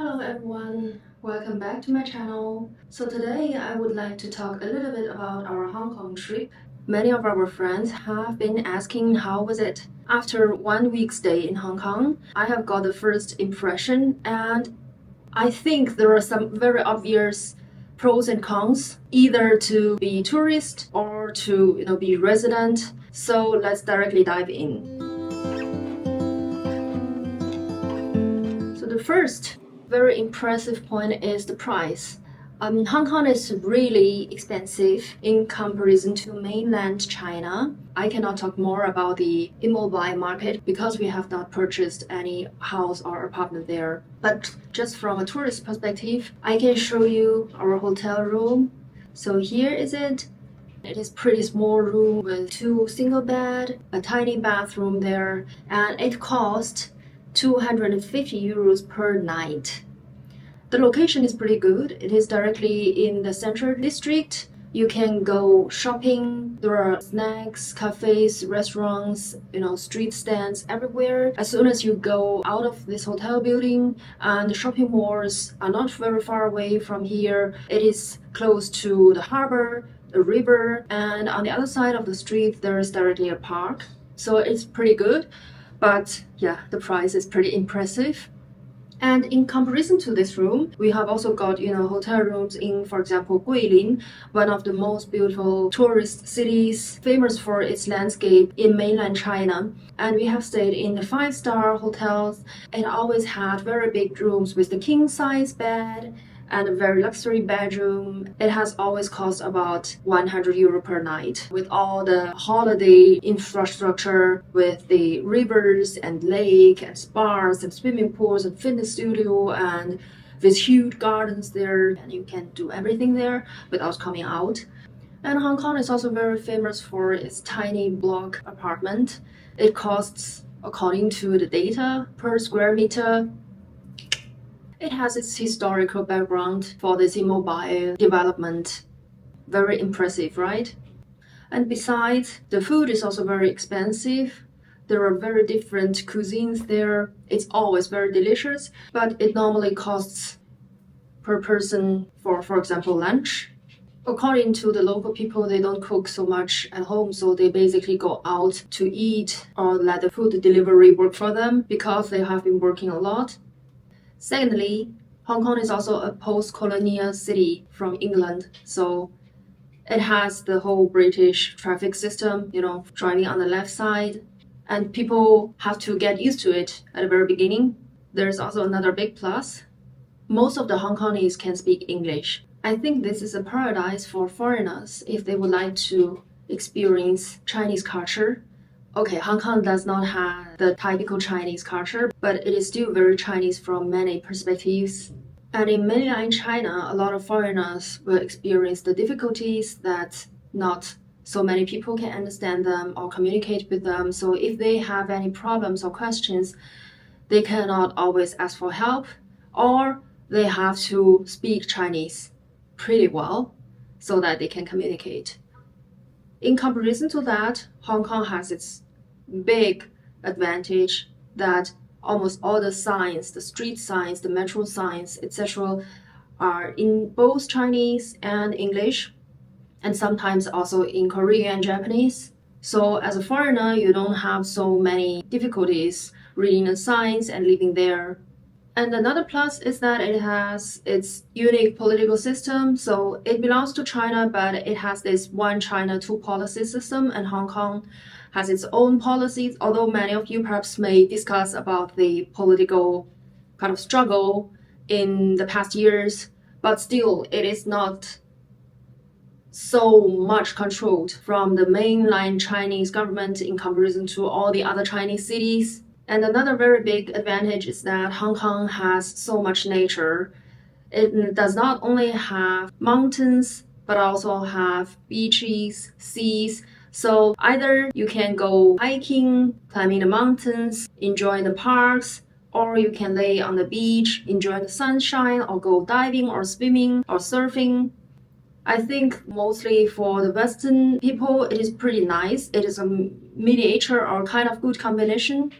Hello everyone, welcome back to my channel. So today I would like to talk a little bit about our Hong Kong trip. Many of our friends have been asking how was it. After 1 week stay in Hong Kong, I have got the first impression and I think there are some very obvious pros and cons, either to be tourist or to be resident. So let's directly dive in. So the first very impressive point is the price. Hong Kong is really expensive in comparison to mainland China. I cannot talk more about the immobile market because we have not purchased any house or apartment there. But just from a tourist perspective, I can show you our hotel room. So here is it. It is pretty small room with 2 single bed, a tiny bathroom there, and it cost 250 euros per night. The location is pretty good. It is directly in the central district. You can go shopping. There are snacks, cafes, restaurants, street stands everywhere. As soon as you go out of this hotel building, and the shopping malls are not very far away from here. It is close to the harbor, the river, and on the other side of the street there is directly a park. So it's pretty good. But yeah, the price is pretty impressive. And in comparison to this room, we have also got, hotel rooms in, for example, Guilin, one of the most beautiful tourist cities, famous for its landscape in mainland China. And we have stayed in the 5-star hotels. It always had very big rooms with the king-size bed and a very luxury bedroom. It has always cost about 100 euro per night with all the holiday infrastructure, with the rivers and lake and spas and swimming pools and fitness studio, and with huge gardens there, and you can do everything there without coming out. And Hong Kong is also very famous for its tiny block apartment. It costs, according to the data, per square meter. It has its historical background for this immobile development. Very impressive, right? And besides, the food is also very expensive. There are very different cuisines there. It's always very delicious, but it normally costs per person for example, lunch. According to the local people, they don't cook so much at home, so they basically go out to eat or let the food delivery work for them because they have been working a lot. Secondly, Hong Kong is also a post-colonial city from England, so it has the whole British traffic system, driving on the left side, and people have to get used to it at the very beginning. There's also another big plus. Most of the Hong Kongese can speak English. I think this is a paradise for foreigners if they would like to experience Chinese culture. Okay, Hong Kong does not have the typical Chinese culture, but it is still very Chinese from many perspectives. And in mainland China, a lot of foreigners will experience the difficulties that not so many people can understand them or communicate with them. So if they have any problems or questions, they cannot always ask for help, or they have to speak Chinese pretty well so that they can communicate. In comparison to that, Hong Kong has its big advantage that almost all the signs, the street signs, the metro signs, etc., are in both Chinese and English, and sometimes also in Korean and Japanese. So as a foreigner, you don't have so many difficulties reading the signs and living there. And another plus is that it has its unique political system. So it belongs to China, but it has this one China, two policy system, and Hong Kong has its own policies, although many of you perhaps may discuss about the political kind of struggle in the past years, but still it is not so much controlled from the mainland Chinese government in comparison to all the other Chinese cities. And another very big advantage is that Hong Kong has so much nature. It does not only have mountains, but also have beaches, seas. So either you can go hiking, climbing the mountains, enjoy the parks, or you can lay on the beach, enjoy the sunshine, or go diving or swimming or surfing. I think mostly for the Western people, it is pretty nice. It is a mediator or kind of good combination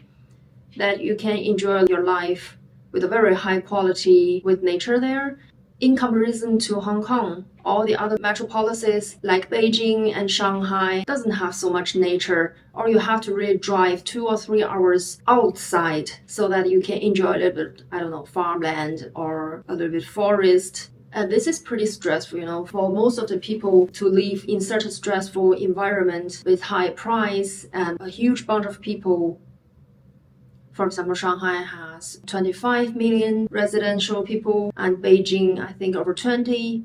that you can enjoy your life with a very high quality with nature there. In comparison to Hong Kong, all the other metropolises like Beijing and Shanghai doesn't have so much nature, or you have to really drive 2 or 3 hours outside so that you can enjoy a little bit, I don't know, farmland or a little bit forest. And this is pretty stressful, for most of the people to live in such a stressful environment with high price and a huge bunch of people. For example, Shanghai has 25 million residential people and Beijing, I think, over 20.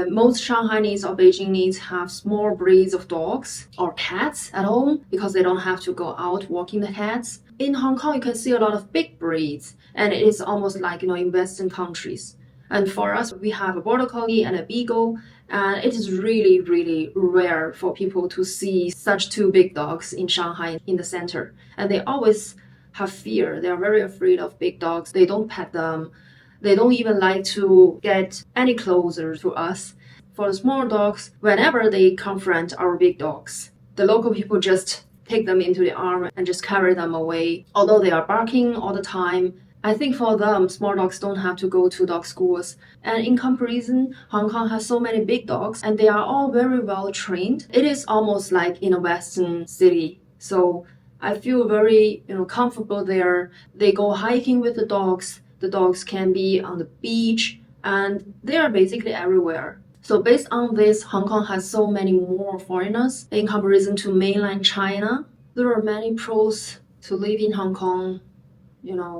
Most Shanghainese or Beijingese have small breeds of dogs or cats at home because they don't have to go out walking the cats. In Hong Kong, you can see a lot of big breeds, and it is almost like, in Western countries. And for us, we have a border collie and a beagle, and it is really, really rare for people to see such two big dogs in Shanghai in the center. And they always have fear. They are very afraid of big dogs. They don't pet them. They don't even like to get any closer to us. For the small dogs, whenever they confront our big dogs, the local people just take them into the arm and just carry them away. Although they are barking all the time, I think for them, small dogs don't have to go to dog schools. And in comparison, Hong Kong has so many big dogs and they are all very well trained. It is almost like in a Western city. So I feel very, comfortable there. They go hiking with the dogs. The dogs can be on the beach, and they are basically everywhere. So based on this, Hong Kong has so many more foreigners in comparison to mainland China. There are many pros to live in Hong Kong.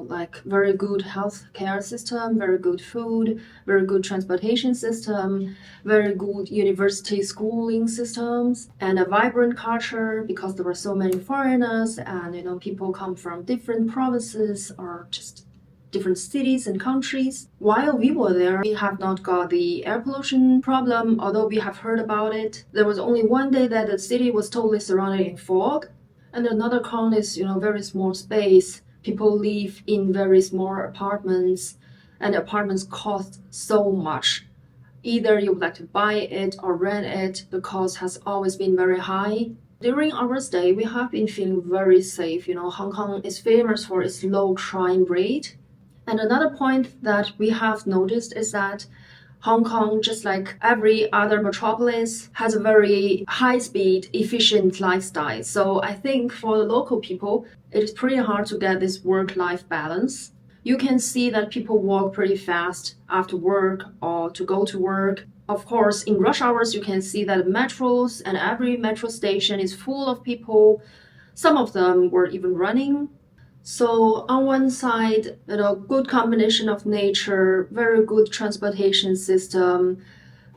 Like very good health care system, very good food, very good transportation system, very good university schooling systems, and a vibrant culture because there are so many foreigners and, people come from different provinces or just different cities and countries. While we were there, we have not got the air pollution problem, although we have heard about it. There was only one day that the city was totally surrounded in fog, and another con is, very small space. People live in very small apartments, and apartments cost so much. Either you would like to buy it or rent it, the cost has always been very high. During our stay, we have been feeling very safe. Hong Kong is famous for its low crime rate. And another point that we have noticed is that Hong Kong, just like every other metropolis, has a very high-speed, efficient lifestyle. So I think for the local people, it is pretty hard to get this work-life balance. You can see that people walk pretty fast after work or to go to work. Of course, in rush hours, you can see that metros and every metro station is full of people. Some of them were even running. So on one side, good combination of nature, very good transportation system,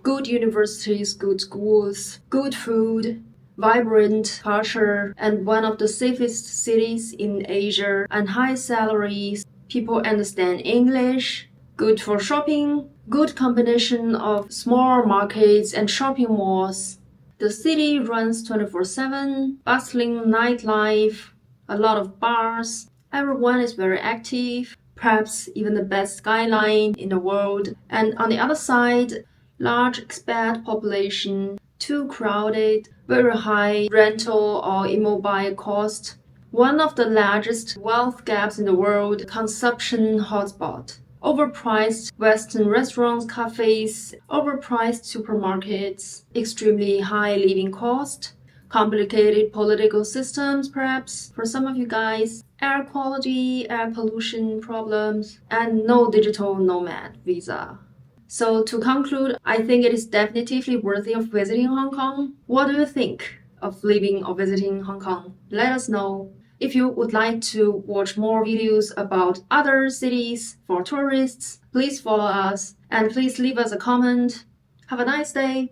good universities, good schools, good food, vibrant culture, and one of the safest cities in Asia, and high salaries. People understand English, good for shopping, good combination of small markets and shopping malls. The city runs 24/7, bustling nightlife, a lot of bars. Everyone is very active, perhaps even the best skyline in the world. And on the other side, large expat population, too crowded, very high rental or immobile cost. One of the largest wealth gaps in the world, consumption hotspot. Overpriced Western restaurants, cafes, overpriced supermarkets, extremely high living cost, complicated political systems perhaps for some of you guys, air quality, air pollution problems, and no digital nomad visa. So to conclude, I think it is definitively worthy of visiting Hong Kong. What do you think of living or visiting Hong Kong? Let us know. If you would like to watch more videos about other cities for tourists, please follow us and please leave us a comment. Have a nice day.